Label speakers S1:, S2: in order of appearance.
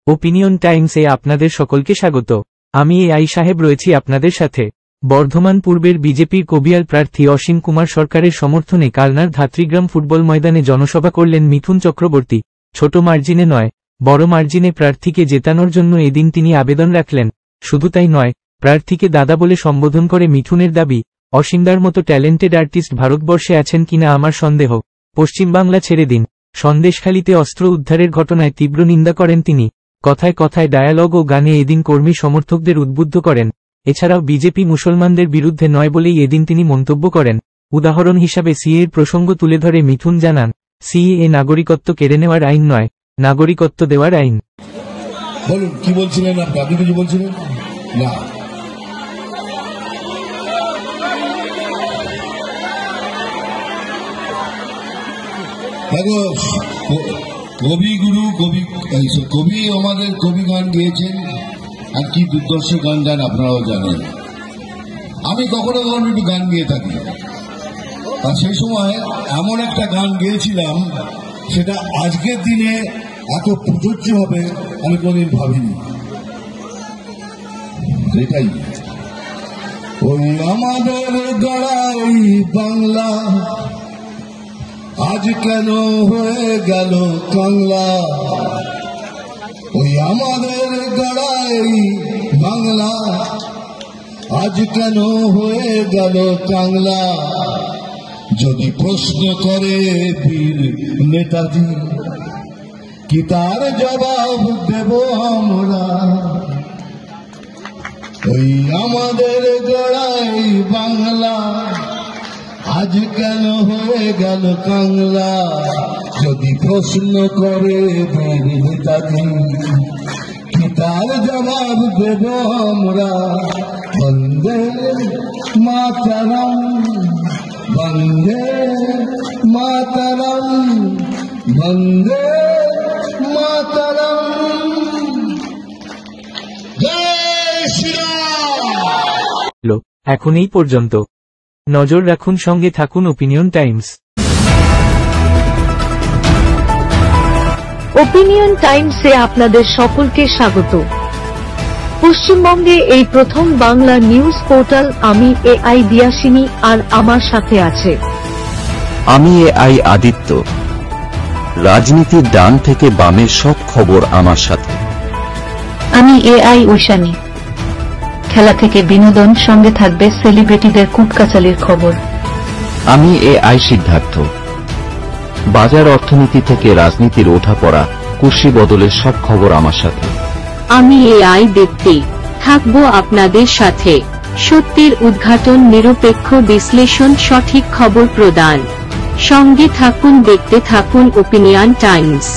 S1: Opinion টাইমসে আপনাদের সকলকে স্বাগত। আমি এআই সাহেব রয়েছি আপনাদের সাথে। বর্ধমান পূর্বের বিজেপির কবিয়াল প্রার্থী অসীম কুমার সরকারের সমর্থনে কালনার ধাত্রীগ্রাম ফুটবল ময়দানে জনসভা করলেন মিঠুন চক্রবর্তী। ছোট মার্জিনে নয়, বড় মার্জিনে প্রার্থীকে জেতানোর জন্য এদিন তিনি আবেদন রাখলেন। শুধু তাই নয়, প্রার্থীকে দাদা বলে সম্বোধন করে মিঠুনের দাবি, অসীমদার মতো ট্যালেন্টেড আর্টিস্ট ভারতবর্ষে আছেন কিনা আমার সন্দেহ। পশ্চিমবাংলা ছেড়ে দিন, সন্দেশখালীতে অস্ত্র উদ্ধারের ঘটনায় তীব্র নিন্দা করেন তিনি। কথায় কথায় ডায়ালগ ও গানে এদিন কর্মী সমর্থকদের উদ্বুদ্ধ করেন। এছাড়াও বিজেপি মুসলমানদের বিরুদ্ধে নয় বলেই এদিন তিনি মন্তব্য করেন। উদাহরণ হিসাবে সিএর প্রসঙ্গ তুলে ধরে মিঠুন জানান, সিএ নাগরিকত্ব কেড়ে নেওয়ার আইন নয়, নাগরিকত্ব দেওয়ার আইন।
S2: বলুন কি বলছিলেন আপনি কিছু বলছিলেন না? দেখো, কবিগুরু কবি আমাদের কবি গান গেয়েছেন, আর কি দুর্দর্শ গান গান আপনারাও জানেন। আমি কখনো কখনো একটু গান গেয়ে থাকি, আর সেই সময় এমন একটা গান গেয়েছিলাম, সেটা আজকের দিনে এত প্রযোজ্য হবে আমি কোনদিন ভাবিনি। সেটাই ওই আমাদের গড়াই বাংলা আজ কেন হয়ে গেল কাংলা। ওই আমাদের গড়াই বাংলা আজ কেন হয়ে গেল কাংলা। যদি প্রশ্ন করে বীর নেতাজি, কি তার জবাব দেব আমরা? ওই আমাদের গড়াই বাংলা আজ কেন হয়ে গেল কাংলা। যদি প্রশ্ন করে বীর নেতাজি, কি তার জবাব দেব আমরা? বন্দে মাতরম, বন্দে মাতরম, বন্দে মাতরম, জয় শ্রীরাম।
S1: এখন এই পর্যন্ত। নজর রাখুন, সঙ্গে থাকুন ওপিনিয়ন টাইমস।
S3: ওপিনিয়ন টাইমসে আপনাদের সকলকে স্বাগত। পশ্চিমবঙ্গে এই প্রথম বাংলা নিউজ পোর্টাল। আমি এআই দিয়াসিনী, আর আমার সাথে আছে
S4: আমি এআই আদিত্য। রাজনীতির ডান থেকে বামের সব খবর আমার সাথে।
S5: আমি এআই ঐশানী। খেলা থেকে বিনোদন, সঙ্গে থাকবে সেলিব্রিটিদের কুটকাচালির খবর।
S4: আমি এআই সিদ্ধার্থ। বাজার অর্থনীতি থেকে রাজনীতির ওঠাপড়া, কুর্সি বদলের সব খবর আমার সাথে।
S6: আমি এআই দীপ্তি, থাকবো আপনাদের সাথে। সত্যের উদ্ঘাটন, নিরপেক্ষ বিশ্লেষণ, সঠিক খবর প্রদান। সঙ্গে থাকুন, দেখতে থাকুন ওপিনিয়ন টাইমস।